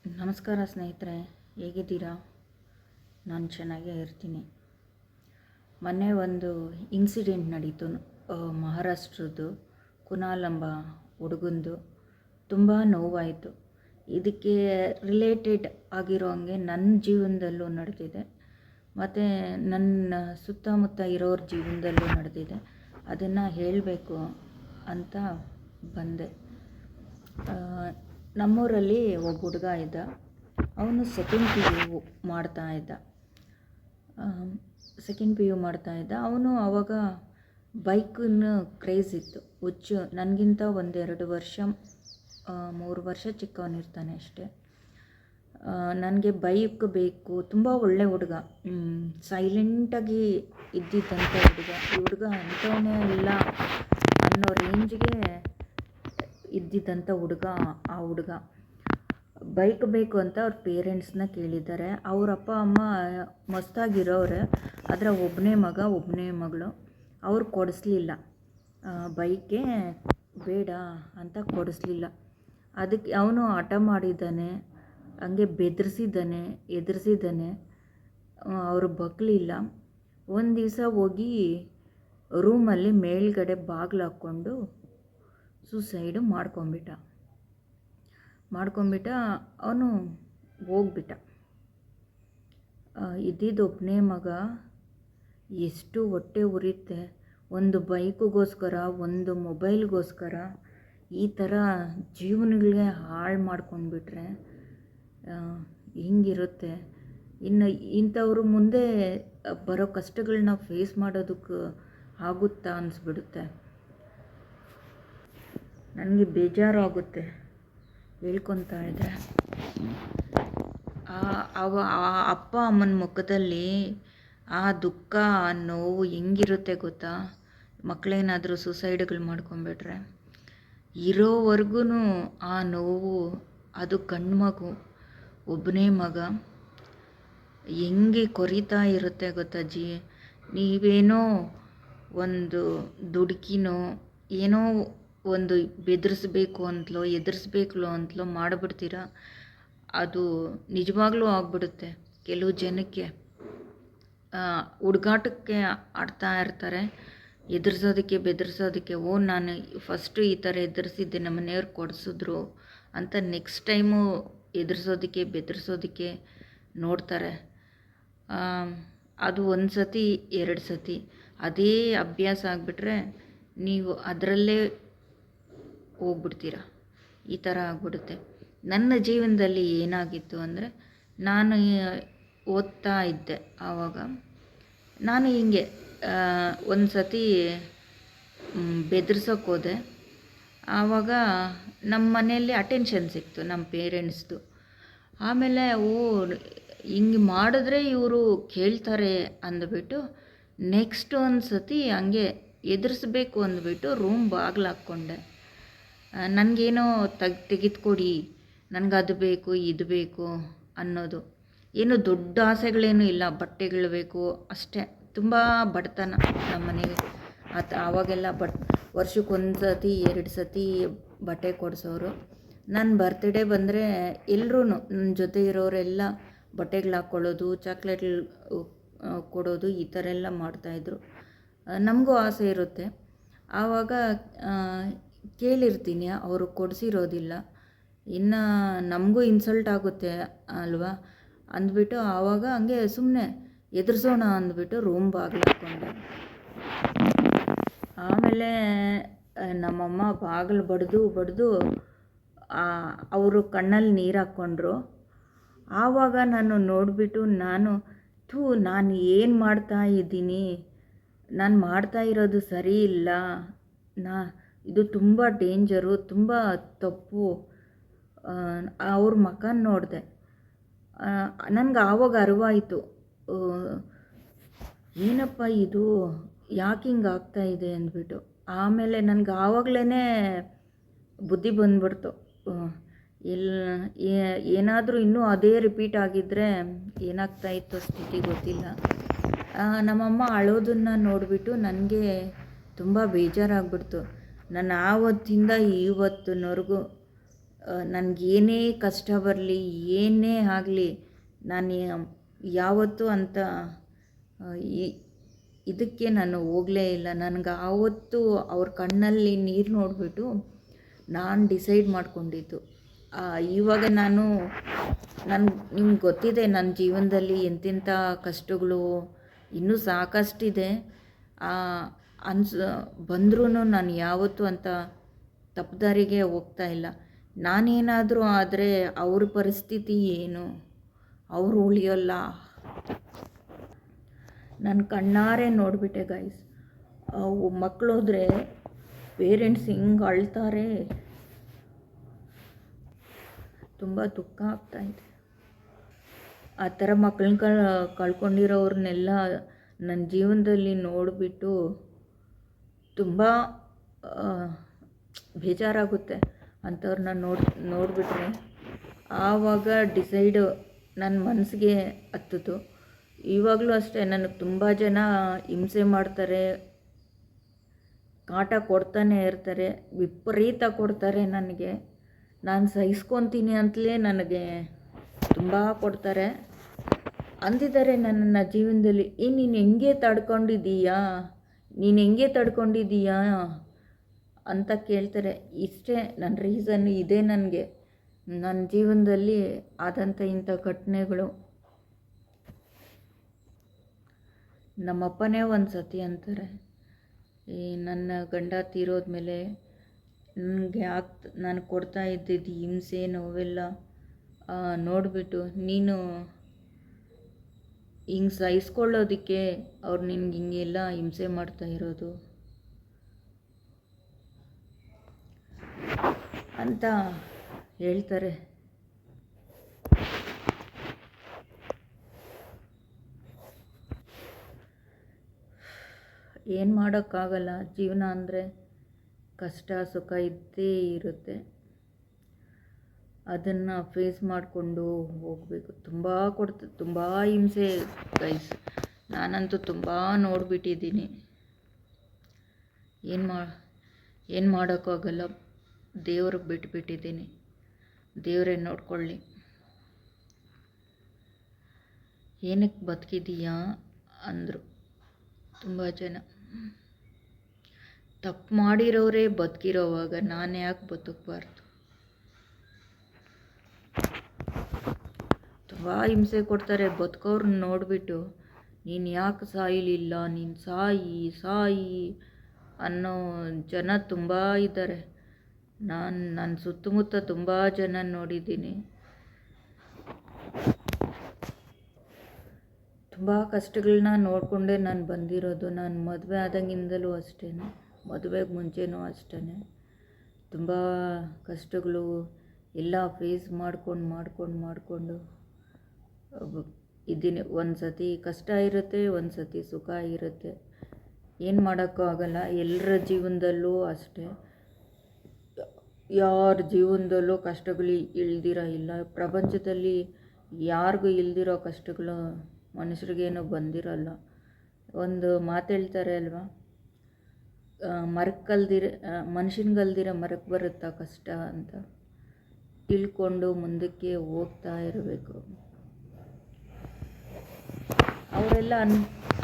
ನಮಸ್ಕಾರ ಸ್ನೇಹಿತರೆ, ಹೇಗಿದ್ದೀರಾ? ನಾನು ಚೆನ್ನಾಗೇ ಇರ್ತೀನಿ. ಮೊನ್ನೆ ಒಂದು ಇನ್ಸಿಡೆಂಟ್ ನಡೀತು. ಮಹಾರಾಷ್ಟ್ರದ್ದು ಕುನಾಲ್ ಎಂಬ ಹುಡುಗಂದು ತುಂಬ ನೋವಾಯಿತು. ಇದಕ್ಕೆ ರಿಲೇಟೆಡ್ ಆಗಿರೋ ಹಂಗೆ ನನ್ನ ಜೀವನದಲ್ಲೂ ನಡೆದಿದೆ ಮತ್ತು ನನ್ನ ಸುತ್ತಮುತ್ತ ಇರೋರ ಜೀವನದಲ್ಲೂ ನಡೆದಿದೆ. ಅದನ್ನು ಹೇಳಬೇಕು ಅಂತ ಬಂದೆ. ನಮ್ಮೂರಲ್ಲಿ ಒಬ್ಬ ಹುಡುಗ ಇದ್ದ. ಅವನು ಸೆಕೆಂಡ್ ಪಿ ಯು ಮಾಡ್ತಾಯಿದ್ದ. ಅವನು ಆವಾಗ ಬೈಕನ್ನು ಕ್ರೇಜ್ ಇತ್ತು, ಹುಚ್ಚು. ನನಗಿಂತ ಒಂದೆರಡು ವರ್ಷ 3 ವರ್ಷ ಚಿಕ್ಕವನಿರ್ತಾನೆ ಅಷ್ಟೇ. ನನಗೆ ಬೈಕ್ ಬೇಕು, ತುಂಬ ಒಳ್ಳೆ ಹುಡುಗ, ಸೈಲೆಂಟಾಗಿ ಇದ್ದಿದ್ದಂಥ ಹುಡುಗ. ಈ ಹುಡುಗ ಅಂಥವನೇ ಅಲ್ಲ ಅನ್ನೋ ರೇಂಜ್ಗೆ ಇದ್ದಿದ್ದಂಥ ಹುಡುಗ. ಆ ಹುಡುಗ ಬೈಕ್ ಬೇಕು ಅಂತ ಅವ್ರ ಪೇರೆಂಟ್ಸ್ನ ಕೇಳಿದ್ದಾರೆ. ಅವ್ರ ಅಪ್ಪ ಅಮ್ಮ ಮಸ್ತಾಗಿರೋರೆ, ಆದರೆ ಒಬ್ಬನೇ ಮಗ ಒಬ್ಬನೇ ಮಗಳು. ಅವ್ರು ಕೊಡಿಸ್ಲಿಲ್ಲ, ಬೈಕೇ ಬೇಡ ಅಂತ ಕೊಡಿಸ್ಲಿಲ್ಲ. ಅದಕ್ಕೆ ಅವನು ಹಠ ಮಾಡಿದ್ದಾನೆ, ಹಂಗೆ ಎದುರಿಸಿದ್ದಾನೆ. ಅವರು ಬಗ್ಲಿಲ್ಲ. ಒಂದು ದಿವಸ ಹೋಗಿ ರೂಮಲ್ಲಿ ಮೇಲ್ಗಡೆ ಬಾಗಿಲು ಹಾಕ್ಕೊಂಡು ಸೂಸೈಡು ಮಾಡ್ಕೊಂಬಿಟ್ಟ. ಅವನು ಹೋಗ್ಬಿಟ್ಟ. ಇದ್ದಿದ್ದೊಬ್ಬನೇ ಮಗ, ಎಷ್ಟು ಹೊಟ್ಟೆ ಉರಿಯುತ್ತೆ. ಒಂದು ಬೈಕಿಗೋಸ್ಕರ, ಒಂದು ಮೊಬೈಲ್ಗೋಸ್ಕರ ಈ ಥರ ಜೀವನಗಳಿಗೆ ಹಾಳು ಮಾಡ್ಕೊಂಡ್ಬಿಟ್ರೆ ಹಿಂಗಿರುತ್ತೆ. ಇನ್ನು ಇಂಥವ್ರು ಮುಂದೆ ಬರೋ ಕಷ್ಟಗಳನ್ನ ಫೇಸ್ ಮಾಡೋದಕ್ಕೆ ಆಗುತ್ತಾ ಅನಿಸ್ಬಿಡುತ್ತೆ. ನನಗೆ ಬೇಜಾರು ಆಗುತ್ತೆ ಹೇಳ್ಕೊತಾ ಇದ್ದೆ. ಆ ಅಪ್ಪ ಅಮ್ಮನ ಮುಖದಲ್ಲಿ ಆ ದುಃಖ, ಆ ನೋವು ಹೆಂಗಿರುತ್ತೆ ಗೊತ್ತಾ? ಮಕ್ಕಳೇನಾದರೂ ಸೂಸೈಡ್ಗಳು ಮಾಡ್ಕೊಂಬಿಟ್ರೆ ಇರೋವರೆಗೂ ಆ ನೋವು. ಅದು ಗಂಡ್ಮಗು, ಒಬ್ಬನೇ ಮಗ, ಹೆಂಗೆ ಕೊರಿತಾ ಇರುತ್ತೆ ಗೊತ್ತಾ ನೀವೇನೋ ಒಂದು ದುಡುಕಿನೋ ಏನೋ ಒಂದು ಎದುರಿಸ್ಬೇಕು ಅಂತಲೋ ಮಾಡಿಬಿಡ್ತೀರ. ಅದು ನಿಜವಾಗ್ಲೂ ಆಗಿಬಿಡುತ್ತೆ. ಕೆಲವು ಜನಕ್ಕೆ ಹುಡುಗಾಟಕ್ಕೆ ಆಡ್ತಾ ಇರ್ತಾರೆ, ಬೆದರಿಸೋದಕ್ಕೆ. ನಾನು ಫಸ್ಟು ಈ ಥರ ಎದುರಿಸಿದ್ದೆ, ನಮ್ಮ ಮನೆಯವ್ರು ಕೊಡಿಸಿದ್ರು ಅಂತ ನೆಕ್ಸ್ಟ್ ಟೈಮು ಬೆದರಿಸೋದಕ್ಕೆ ನೋಡ್ತಾರೆ. ಅದು 1 ಸತಿ 2 ಸತಿ ಅದೇ ಅಭ್ಯಾಸ ಆಗಿಬಿಟ್ರೆ ನೀವು ಅದರಲ್ಲೇ ಹೋಗ್ಬಿಡ್ತೀರ. ಈ ಥರ ಆಗ್ಬಿಡುತ್ತೆ. ನನ್ನ ಜೀವನದಲ್ಲಿ ಏನಾಗಿತ್ತು ಅಂದರೆ, ನಾನು ಓದ್ತಾ ಇದ್ದೆ ಆವಾಗ. ನಾನು ಹಿಂಗೆ ಒಂದು ಸತಿ ಬೆದರ್ಸೋಕೆ ಹೋದೆ. ಆವಾಗ ನಮ್ಮ ಮನೆಯಲ್ಲಿ ಅಟೆನ್ಷನ್ ಸಿಕ್ತು ನಮ್ಮ ಪೇರೆಂಟ್ಸ್ದು. ಆಮೇಲೆ ಹಿಂಗೆ ಮಾಡಿದ್ರೆ ಇವರು ಕೇಳ್ತಾರೆ ಅಂದ್ಬಿಟ್ಟು ನೆಕ್ಸ್ಟ್ ಒಂದು ಸತಿ ಹಂಗೆ ಎದುರಿಸ್ಬೇಕು ಅಂದ್ಬಿಟ್ಟು ರೂಮ್ ಬಾಗಿಲು ಹಾಕ್ಕೊಂಡೆ. ನನಗೇನೋ ತೆಗೆದುಕೊಡಿ, ನನಗದು ಬೇಕು ಇದು ಬೇಕು ಅನ್ನೋದು. ಏನು ದೊಡ್ಡ ಆಸೆಗಳೇನೂ ಇಲ್ಲ, ಬಟ್ಟೆಗಳು ಬೇಕು ಅಷ್ಟೇ. ತುಂಬ ಬಡತನ ನಮ್ಮ ಮನೆಗೆ. ಆವಾಗೆಲ್ಲ ವರ್ಷಕ್ಕೆ 1 ಸತಿ 2 ಸತಿ ಬಟ್ಟೆ ಕೊಡಿಸೋರು. ನನ್ನ ಬರ್ತ್ಡೇ ಬಂದರೆ ಎಲ್ಲರೂ ನನ್ನ ಜೊತೆ ಇರೋರೆಲ್ಲ ಬಟ್ಟೆಗಳು ಹಾಕ್ಕೊಳ್ಳೋದು, ಚಾಕ್ಲೇಟ್ಗಳು ಕೊಡೋದು, ಈ ಥರ ಎಲ್ಲ ಮಾಡ್ತಾಯಿದ್ರು. ನಮಗೂ ಆಸೆ ಇರುತ್ತೆ. ಆವಾಗ ಕೇಳಿರ್ತೀನಿ, ಅವರು ಕೊಡಿಸಿರೋದಿಲ್ಲ. ಇನ್ನು ನಮಗೂ ಇನ್ಸಲ್ಟ್ ಆಗುತ್ತೆ ಅಲ್ವಾ ಅಂದ್ಬಿಟ್ಟು ಆವಾಗ ಹಂಗೆ ಸುಮ್ಮನೆ ಎದುರಿಸೋಣ ಅಂದ್ಬಿಟ್ಟು ರೂಮ್ ಬಾಗಿಲು ಹಾಕ್ಕೊಂಡೆ. ಆಮೇಲೆ ನಮ್ಮಮ್ಮ ಬಾಗಿಲು ಬಡಿದು ಅವರು ಕಣ್ಣಲ್ಲಿ ನೀರು ಹಾಕ್ಕೊಂಡ್ರು. ಆವಾಗ ನಾನು ನೋಡಿಬಿಟ್ಟು ನಾನು ಏನು ಮಾಡ್ತಾ ಇದ್ದೀನಿ, ನಾನು ಮಾಡ್ತಾ ಇರೋದು ಸರಿ ಇಲ್ಲ, ಇದು ತುಂಬ ಡೇಂಜರು, ತುಂಬ ತಪ್ಪು. ಅವ್ರ ಮುಖ ನೋಡಿದೆ. ನನಗೆ ಆವಾಗ ಅರಿವಾಯಿತು, ಏನಪ್ಪ ಇದು, ಯಾಕೆ ಹಿಂಗೆ ಆಗ್ತಾಯಿದೆ ಅಂದ್ಬಿಟ್ಟು. ಆಮೇಲೆ ನನಗೆ ಆವಾಗಲೇ ಬುದ್ಧಿ ಬಂದ್ಬಿಡ್ತು. ಏನಾದರೂ ಇನ್ನೂ ಅದೇ ರಿಪೀಟ್ ಆಗಿದ್ದರೆ ಏನಾಗ್ತಾಯಿತ್ತೋ ಸ್ಥಿತಿ ಗೊತ್ತಿಲ್ಲ. ನಮ್ಮಮ್ಮ ಅಳೋದನ್ನು ನೋಡಿಬಿಟ್ಟು ನನಗೆ ತುಂಬ ಬೇಜಾರಾಗ್ಬಿಡ್ತು. ನಾನು ಆವತ್ತಿಂದ ಇವತ್ತಿನವರೆಗೂ ನನಗೇನೇ ಕಷ್ಟ ಬರಲಿ, ಏನೇ ಆಗಲಿ, ನಾನು ಯಾವತ್ತೂ ಅಂತ ಆ, ಈ ಇದಕ್ಕೆ ನಾನು ಹೋಗಲೇ ಇಲ್ಲ. ನನಗೆ ಆವತ್ತು ಅವ್ರ ಕಣ್ಣಲ್ಲಿ ನೀರು ನೋಡಿಬಿಟ್ಟು ನಾನು ಡಿಸೈಡ್ ಮಾಡ್ಕೊಂಡಿದ್ದು. ಇವಾಗ ನಿಮ್ಗೆ ಗೊತ್ತಿದೆ ನನ್ನ ಜೀವನದಲ್ಲಿ ಎಂತೆಂಥ ಕಷ್ಟಗಳು ಇನ್ನೂ ಸಾಕಷ್ಟಿದೆ. ಅನ್ಸ್ ಬಂದ್ರೂ ನಾನು ಯಾವತ್ತೂ ಅಂತ ತಪ್ಪುದಾರಿಗೆ ಹೋಗ್ತಾ ಇಲ್ಲ. ನಾನೇನಾದರೂ ಆದರೆ ಅವ್ರ ಪರಿಸ್ಥಿತಿ ಏನು? ಅವರು ಉಳಿಯೋಲ್ಲ. ನಾನು ಕಣ್ಣಾರೆ ನೋಡಿಬಿಟ್ಟೆ ಗೈಸ್. ಮಕ್ಕಳು ಹೋದರೆ ಪೇರೆಂಟ್ಸ್ ಹಿಂಗೆ ಅಳ್ತಾರೆ. ತುಂಬ ದುಃಖ ಆಗ್ತಾಯಿದೆ. ಆ ಥರ ಮಕ್ಕಳನ್ನ ಕಳ್ಕೊಂಡಿರೋರನ್ನೆಲ್ಲ ನನ್ನ ಜೀವನದಲ್ಲಿ ನೋಡಿಬಿಟ್ಟು ತುಂಬ ಬೇಜಾರಾಗುತ್ತೆ. ಅಂಥವ್ರನ್ನ ನೋಡಿಬಿಟ್ರೆ ಆವಾಗ ಡಿಸೈಡು ನನ್ನ ಮನಸ್ಸಿಗೆ ಹತ್ತಿತು. ಇವಾಗಲೂ ಅಷ್ಟೇ, ನನಗೆ ತುಂಬ ಜನ ಹಿಂಸೆ ಮಾಡ್ತಾರೆ, ಕಾಟ ಕೊಡ್ತಾನೆ ಇರ್ತಾರೆ, ವಿಪರೀತ ಕೊಡ್ತಾರೆ ನನಗೆ. ನಾನು ಸಹಿಸ್ಕೊತೀನಿ ಅಂತಲೇ ನನಗೆ ತುಂಬ ಕೊಡ್ತಾರೆ. ಅಂದಿದ್ದಾರೆ ನನ್ನನ್ನು ಜೀವನದಲ್ಲಿ, ನೀನು ಹೆಂಗೆ ತಡ್ಕೊಂಡಿದ್ದೀಯಾ ಅಂತ ಕೇಳ್ತಾರೆ. ಇಷ್ಟೇ ನನ್ನ ರೀಸನ್. ಇದೆ ನನಗೆ ನನ್ನ ಜೀವನದಲ್ಲಿ ಆದಂಥ ಇಂಥ ಘಟನೆಗಳು. ನಮ್ಮಪ್ಪನೇ ಒಂದು ಸತಿ ಅಂತಾರೆ, ನನ್ನ ಗಂಡ ತೀರೋದ್ಮೇಲೆ ನನಗೆ ನಾನು ಕೊಡ್ತಾ ಇದ್ದಿದ್ದು ಹಿಂಸೆ ನೋವೆಲ್ಲ ನೋಡಿಬಿಟ್ಟು ನೀನು ಹಿಂಗೆ ಸಹಿಸ್ಕೊಳ್ಳೋದಕ್ಕೆ ಅವ್ರು ನಿನ್ಗೆ ಹಿಂಗೆಲ್ಲ ಹಿಂಸೆ ಮಾಡ್ತಾ ಇರೋದು ಅಂತ ಹೇಳ್ತಾರೆ. ಏನು ಮಾಡೋಕ್ಕಾಗಲ್ಲ. ಜೀವನ ಅಂದರೆ ಕಷ್ಟ ಸುಖ ಇದ್ದೇ ಇರುತ್ತೆ. ಅದನ್ನು ಫೇಸ್ ಮಾಡಿಕೊಂಡು ಹೋಗಬೇಕು. ತುಂಬ ಹಿಂಸೆ ಗೈಸ್. ನಾನಂತೂ ತುಂಬ ನೋಡಿಬಿಟ್ಟಿದ್ದೀನಿ. ಏನು ಮಾಡೋಕ್ಕಾಗಲ್ಲ. ದೇವ್ರಿಗೆ ಬಿಟ್ಬಿಟ್ಟಿದ್ದೀನಿ. ದೇವರೇ ನೋಡ್ಕೊಳ್ಳಿ. ಏನಕ್ಕೆ ಬದುಕಿದೀಯಾ ಅಂದರು ತುಂಬ ಜನ. ತಪ್ಪು ಮಾಡಿರೋರೇ ಬದುಕಿರೋವಾಗ ನಾನು ಯಾಕೆ ಬದುಕಬಾರ್ದು? ತುಂಬ ಹಿಂಸೆ ಕೊಡ್ತಾರೆ. ಬದುಕೋರನ್ನ ನೋಡಿಬಿಟ್ಟು ನೀನು ಯಾಕೆ ಸಾಯಲಿಲ್ಲ, ನೀನು ಸಾಯಿ ಅನ್ನೋ ಜನ ತುಂಬ ಇದ್ದಾರೆ. ನನ್ನ ಸುತ್ತಮುತ್ತ ತುಂಬ ಜನ ನೋಡಿದ್ದೀನಿ. ತುಂಬ ಕಷ್ಟಗಳನ್ನ ನೋಡಿಕೊಂಡೇ ನಾನು ಬಂದಿರೋದು. ನಾನು ಮದುವೆ ಆದಂಗಿಂದಲೂ ಅಷ್ಟೇ, ಮದುವೆಗೆ ಮುಂಚೆನೂ ಅಷ್ಟೇ ತುಂಬ ಕಷ್ಟಗಳು ಎಲ್ಲ ಫೇಸ್ ಮಾಡಿಕೊಂಡು ಇದ್ದೀನಿ. ಒಂದು ಸತಿ ಕಷ್ಟ ಇರುತ್ತೆ, ಒಂದು ಸತಿ ಸುಖ ಇರುತ್ತೆ. ಏನು ಮಾಡೋಕ್ಕೂ ಆಗಲ್ಲ. ಎಲ್ಲರ ಜೀವನದಲ್ಲೂ ಅಷ್ಟೇ. ಯಾರ ಜೀವನದಲ್ಲೂ ಕಷ್ಟಗಳು ಇಲ್ದಿರ ಇಲ್ಲ. ಪ್ರಪಂಚದಲ್ಲಿ ಯಾರಿಗೂ ಇಲ್ದಿರೋ ಕಷ್ಟಗಳು ಮನುಷ್ಯರಿಗೇನು ಬಂದಿರಲ್ಲ. ಒಂದು ಮಾತು ಹೇಳ್ತಾರೆ ಅಲ್ವಾ, ಮನುಷ್ಯನಿಗಲ್ದಿರ ಮರಕ್ಕೆ ಬರುತ್ತಾ ಕಷ್ಟ ಅಂತ. ತಿಳ್ಕೊಂಡು ಮುಂದಕ್ಕೆ ಹೋಗ್ತಾ ಇರಬೇಕು. ಅವರೆಲ್ಲ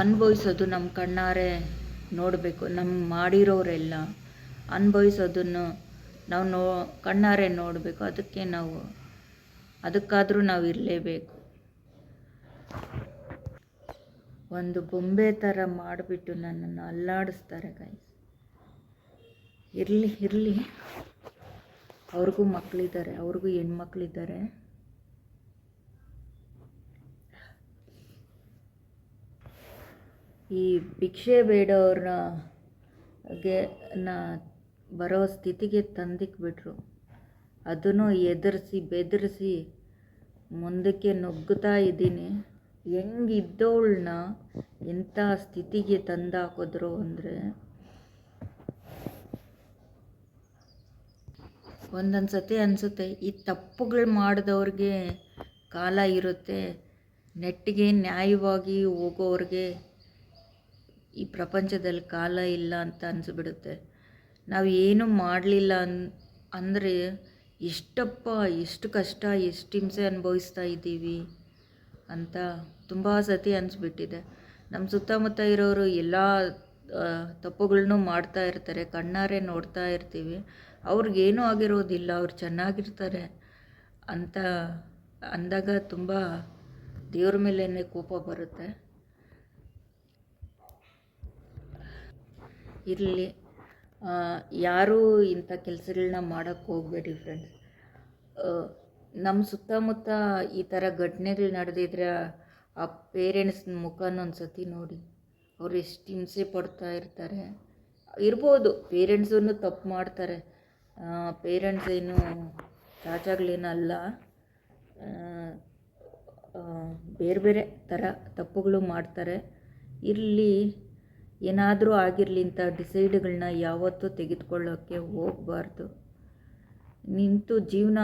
ಅನುಭವಿಸೋದು ನಮ್ಮ ಕಣ್ಣಾರೆ ನೋಡಬೇಕು. ನಮ್ಮ ಮಾಡಿರೋರೆಲ್ಲ ಅನುಭವಿಸೋದನ್ನು ನಾವು ಕಣ್ಣಾರೆ ನೋಡಬೇಕು. ಅದಕ್ಕಾದರೂ ನಾವು ಇರಲೇಬೇಕು. ಒಂದು ಬೊಂಬೆ ಥರ ಮಾಡಿಬಿಟ್ಟು ನನ್ನನ್ನು ಅಲ್ಲಾಡಿಸ್ತಾರೆ ಗೈಸ್. ಇರಲಿ ಅವ್ರಿಗೂ ಮಕ್ಕಳಿದ್ದಾರೆ, ಅವ್ರಿಗೂ ಹೆಣ್ಮಕ್ಳಿದ್ದಾರೆ. ಈ ಭಿಕ್ಷೆ ಬೇಡವ್ರನ್ನ ಬರೋ ಸ್ಥಿತಿಗೆ ತಂದಿಕ್ಬಿಟ್ರು. ಅದನ್ನು ಬೆದರಿಸಿ ಮುಂದಕ್ಕೆ ನುಗ್ಗುತ್ತಾ ಇದ್ದೀನಿ. ಹೆಂಗಿದ್ದವಳನ್ನ ಎಂಥ ಸ್ಥಿತಿಗೆ ತಂದಾಕಿದ್ರು ಅಂದರೆ, ಒಂದೊಂದು ಸತಿ ಅನಿಸುತ್ತೆ ಈ ತಪ್ಪುಗಳು ಮಾಡಿದವ್ರಿಗೆ ಕಾಲ ಇರುತ್ತೆ, ನೆಟ್ಟಿಗೆ ನ್ಯಾಯವಾಗಿ ಹೋಗೋವ್ರಿಗೆ ಈ ಪ್ರಪಂಚದಲ್ಲಿ ಕಾಲ ಇಲ್ಲ ಅಂತ ಅನಿಸ್ಬಿಡುತ್ತೆ. ನಾವು ಏನೂ ಮಾಡಲಿಲ್ಲ ಅಂದರೆ ಎಷ್ಟಪ್ಪ ಎಷ್ಟು ಕಷ್ಟ ಎಷ್ಟು ಹಿಂಸೆ ಅನುಭವಿಸ್ತಾ ಇದ್ದೀವಿ ಅಂತ ತುಂಬ ಸತಿ ಅನಿಸ್ಬಿಟ್ಟಿದೆ. ನಮ್ಮ ಸುತ್ತಮುತ್ತ ಇರೋರು ಎಲ್ಲ ತಪ್ಪುಗಳನ್ನೂ ಮಾಡ್ತಾ ಇರ್ತಾರೆ, ಕಣ್ಣಾರೆ ನೋಡ್ತಾ ಇರ್ತೀವಿ. ಅವ್ರಿಗೇನೂ ಆಗಿರೋದಿಲ್ಲ, ಅವ್ರು ಚೆನ್ನಾಗಿರ್ತಾರೆ ಅಂತ ಅಂದಾಗ ತುಂಬ ದೇವ್ರ ಮೇಲೇ ಕೋಪ ಬರುತ್ತೆ. ಇರಲಿ, ಯಾರೂ ಇಂಥ ಕೆಲಸಗಳನ್ನ ಮಾಡೋಕ್ಕೆ ಹೋಗಬೇಡಿ ಫ್ರೆಂಡ್ಸ್. ನಮ್ಮ ಸುತ್ತಮುತ್ತ ಈ ಥರ ಘಟನೆಗಳು ನಡೆದಿದ್ರೆ ಆ ಪೇರೆಂಟ್ಸ್ನ ಮುಖನ ಒಂದು ಸತಿ ನೋಡಿ. ಅವ್ರು ಎಷ್ಟು ಹಿಂಸೆ ಪಡ್ತಾ ಇರ್ತಾರೆ. ಇರ್ಬೋದು ಪೇರೆಂಟ್ಸನ್ನು ತಪ್ಪು ಮಾಡ್ತಾರೆ, ಪೇರೆಂಟ್ಸ್ ಏನು ಚಾಚಾಗಳೇನಲ್ಲ, ಬೇರೆ ಬೇರೆ ಥರ ತಪ್ಪುಗಳು ಮಾಡ್ತಾರೆ. ಇರಲಿ, ಏನಾದರೂ ಆಗಿರಲಿ ಅಂತ ಡಿಸೈಡ್ಗಳನ್ನ ಯಾವತ್ತೂ ತೆಗೆದುಕೊಳ್ಳೋಕ್ಕೆ ಹೋಗಬಾರ್ದು. ನಿಂತು ಜೀವನ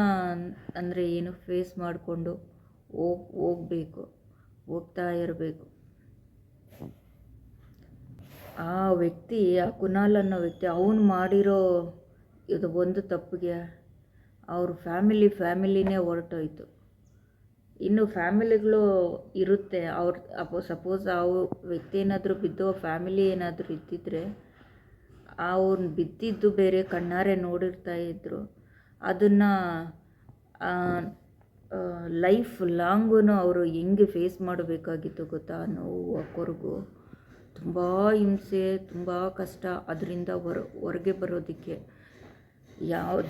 ಅಂದರೆ ಏನು ಫೇಸ್ ಮಾಡಿಕೊಂಡು ಹೋಗ್ತಾ ಇರಬೇಕು. ಆ ವ್ಯಕ್ತಿ, ಆ ಕುನಾಲ್ ಅನ್ನೋ ವ್ಯಕ್ತಿ, ಅವನು ಮಾಡಿರೋ ಇದು ಒಂದು ತಪ್ಪಿಗೆ ಅವ್ರ ಫ್ಯಾಮಿಲಿನೇ ಹೊರಟೋಯ್ತು. ಇನ್ನು ಫ್ಯಾಮಿಲಿಗಳು ಇರುತ್ತೆ, ಸಪೋಸ್ ಆ ವ್ಯಕ್ತಿ ಏನಾದರೂ ಬಿದ್ದು ಫ್ಯಾಮಿಲಿ ಏನಾದರೂ ಇದ್ದಿದ್ರೆ ಅವ್ರು ಬಿದ್ದಿದ್ದು ಬೇರೆ ಕಣ್ಣಾರೆ ನೋಡಿರ್ತಾ ಇದ್ರು. ಅದನ್ನು ಲೈಫ್ ಲಾಂಗೂ ಅವರು ಹೆಂಗೆ ಫೇಸ್ ಮಾಡಬೇಕಾಗಿತ್ತು ಗೊತ್ತಾ? ನೋವು, ಕೊರಗು, ತುಂಬ ಹಿಂಸೆ, ತುಂಬ ಕಷ್ಟ. ಅದರಿಂದ ಹೊರಗೆ ಬರೋದಕ್ಕೆ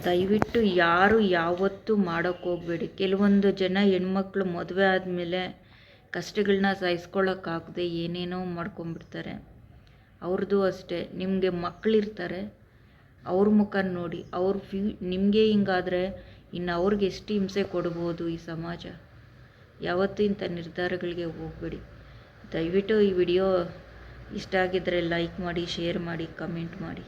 ದಯವಿಟ್ಟು ಯಾರು ಯಾವತ್ತೂ ಮಾಡೋಕ್ಕೆ ಹೋಗಬೇಡಿ. ಕೆಲವೊಂದು ಜನ ಹೆಣ್ಮಕ್ಳು ಮದುವೆ ಆದಮೇಲೆ ಕಷ್ಟಗಳನ್ನ ಸಹಿಸ್ಕೊಳ್ಳೋಕ್ಕಾಗದೆ ಏನೇನೋ ಮಾಡ್ಕೊಂಬಿಡ್ತಾರೆ. ಅವ್ರದ್ದು ಅಷ್ಟೇ. ನಿಮಗೆ ಮಕ್ಕಳಿರ್ತಾರೆ, ಅವ್ರ ಮುಖ ನೋಡಿ. ನಿಮಗೆ ಹಿಂಗಾದರೆ ಇನ್ನು ಅವ್ರಿಗೆ ಎಷ್ಟು ಹಿಂಸೆ ಕೊಡ್ಬೋದು ಈ ಸಮಾಜ. ಯಾವತ್ತೂ ಇಂಥ ನಿರ್ಧಾರಗಳಿಗೆ ಹೋಗಬೇಡಿ. ದಯವಿಟ್ಟು ಈ ವಿಡಿಯೋ ಇಷ್ಟ ಆಗಿದ್ದರೆ ಲೈಕ್ ಮಾಡಿ, ಶೇರ್ ಮಾಡಿ, ಕಮೆಂಟ್ ಮಾಡಿ.